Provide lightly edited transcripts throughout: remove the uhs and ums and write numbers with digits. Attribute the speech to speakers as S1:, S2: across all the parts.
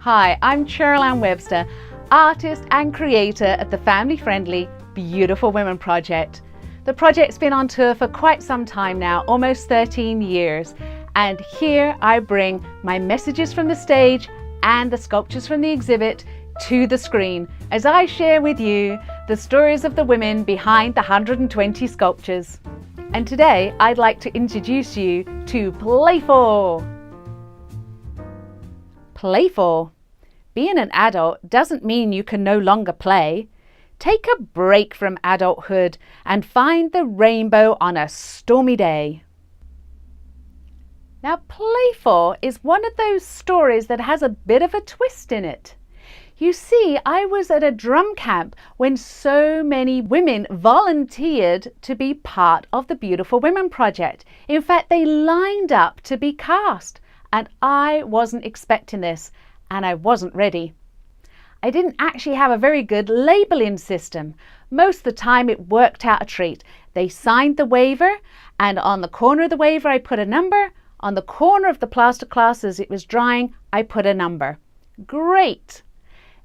S1: Hi, I'm Cheryl-Ann Webster, artist and creator of the family-friendly Beautiful Women Project. The project's been on tour for quite some time now, almost 13 years. And here I bring my messages from the stage and the sculptures from the exhibit to the screen as I share with you the stories of the women behind the 120 sculptures. And today I'd like to introduce you to Playful. Playful. Being an adult doesn't mean you can no longer play. Take a break from adulthood and find the rainbow on a stormy day. Now, Playful is one of those stories that has a bit of a twist in it. You see, I was at a drum camp when so many women volunteered to be part of the Beautiful Women Project. In fact, they lined up to be cast, and I wasn't expecting this, and I wasn't ready. I didn't actually have a very good labeling system. Most of the time it worked out a treat. They signed the waiver, and on the corner of the waiver I put a number. On the corner of the plaster cast as it was drying, I put a number. Great!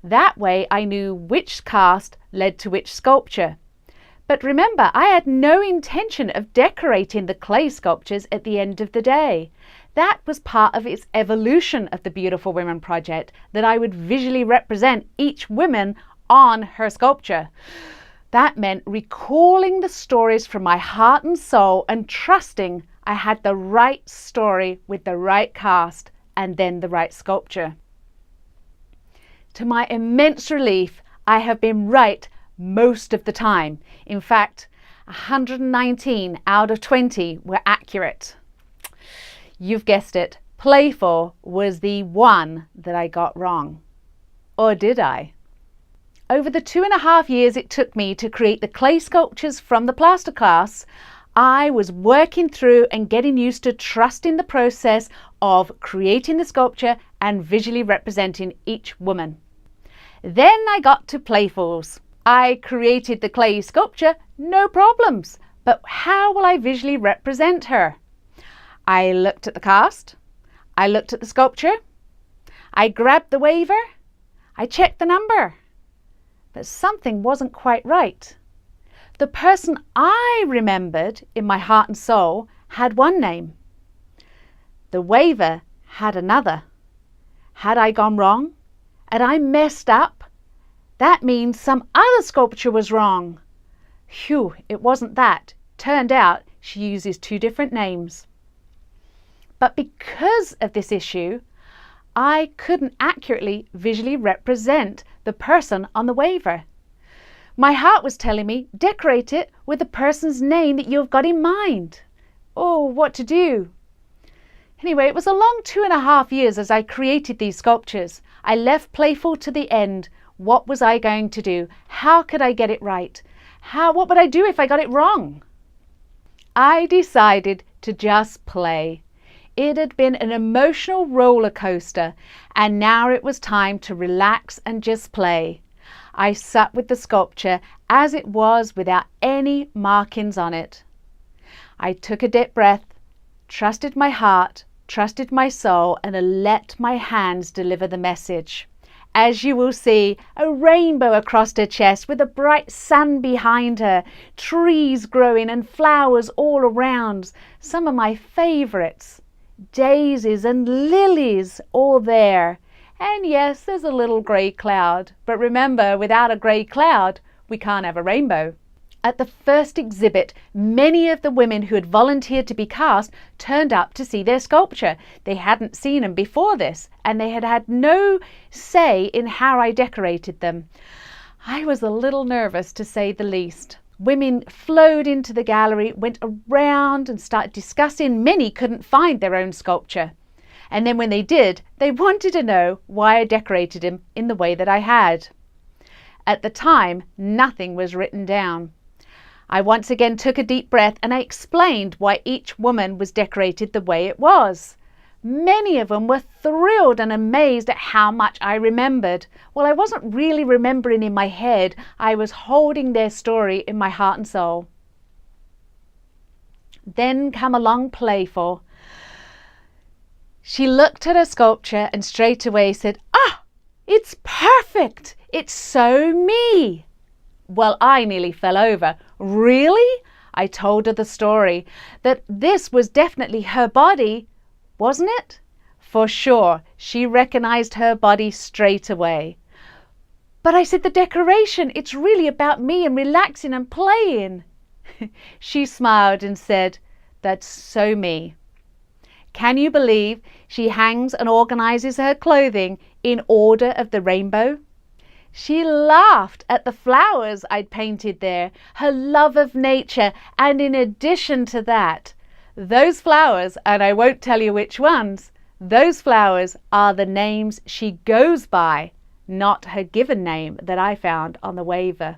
S1: That way I knew which cast led to which sculpture. But remember, I had no intention of decorating the clay sculptures at the end of the day. That was part of its evolution of the Beautiful Women Project, that I would visually represent each woman on her sculpture. That meant recalling the stories from my heart and soul and trusting I had the right story with the right cast and then the right sculpture. To my immense relief, I have been right most of the time. In fact, 119 out of 20 were accurate. You've guessed it, Playful was the one that I got wrong. Or did I? Over the 2.5 years it took me to create the clay sculptures from the plaster casts, I was working through and getting used to trusting the process of creating the sculpture and visually representing each woman. Then I got to Playfuls. I created the clay sculpture, no problems, but how will I visually represent her? I looked at the cast, I looked at the sculpture, I grabbed the waiver, I checked the number, but something wasn't quite right. The person I remembered in my heart and soul had one name. The waiver had another. Had I gone wrong? Had I messed up? That means some other sculpture was wrong. Phew, it wasn't that. Turned out she uses 2 different names. But because of this issue, I couldn't accurately visually represent the person on the waiver. My heart was telling me, decorate it with the person's name that you've got in mind. Oh, what to do? Anyway, it was a long 2.5 years as I created these sculptures. I left Playful to the end. What was I going to do? How could I get it right? What would I do if I got it wrong? I decided to just play. It had been an emotional roller coaster, and now it was time to relax and just play. I sat with the sculpture as it was without any markings on it. I took a deep breath, trusted my heart, trusted my soul, and let my hands deliver the message. As you will see, a rainbow across her chest with a bright sun behind her, trees growing and flowers all around, some of my favourites. Daisies and lilies all there. And yes, there's a little grey cloud. But remember, without a grey cloud, we can't have a rainbow. At the first exhibit, many of the women who had volunteered to be cast turned up to see their sculpture. They hadn't seen them before this, and they had had no say in how I decorated them. I was a little nervous, to say the least. Women flowed into the gallery, went around and started discussing. Many couldn't find their own sculpture. And then when they did, they wanted to know why I decorated him in the way that I had. At the time, nothing was written down. I once again took a deep breath and I explained why each woman was decorated the way it was. Many of them were thrilled and amazed at how much I remembered. Well, I wasn't really remembering in my head. I was holding their story in my heart and soul. Then come along Playful. She looked at her sculpture and straight away said, "Ah, It's perfect! It's so me! Well, I nearly fell over. Really? I told her the story, that this was definitely her body, wasn't it? For sure, she recognized her body straight away. But I said, the decoration, it's really about me and relaxing and playing. She smiled and said, that's so me. Can you believe she hangs and organizes her clothing in order of the rainbow? She laughed at the flowers I'd painted there, her love of nature, and in addition to that, those flowers, and I won't tell you which ones, those flowers are the names she goes by, not her given name that I found on the waiver.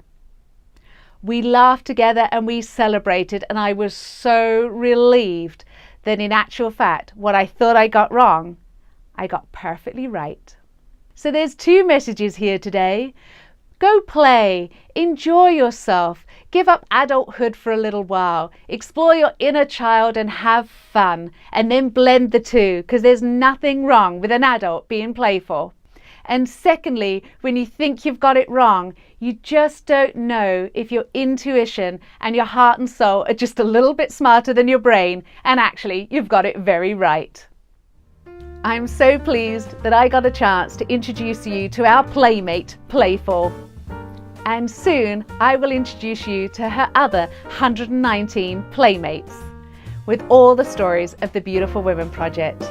S1: We laughed together and we celebrated, and I was so relieved that in actual fact, what I thought I got wrong, I got perfectly right. So there's 2 messages here today. Go play, enjoy yourself, give up adulthood for a little while, explore your inner child and have fun, and then blend the 2, because there's nothing wrong with an adult being playful. And secondly, when you think you've got it wrong, you just don't know if your intuition and your heart and soul are just a little bit smarter than your brain, and actually you've got it very right. I'm so pleased that I got a chance to introduce you to our playmate, Playful. And soon I will introduce you to her other 119 playmates, with all the stories of the Beautiful Women Project.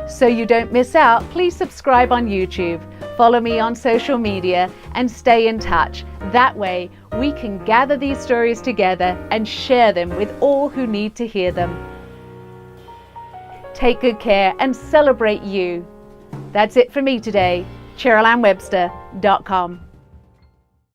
S1: So you don't miss out, please subscribe on YouTube, follow me on social media, and stay in touch. That way we can gather these stories together and share them with all who need to hear them. Take good care and celebrate you. That's it for me today. Cheryl-Ann Webster.com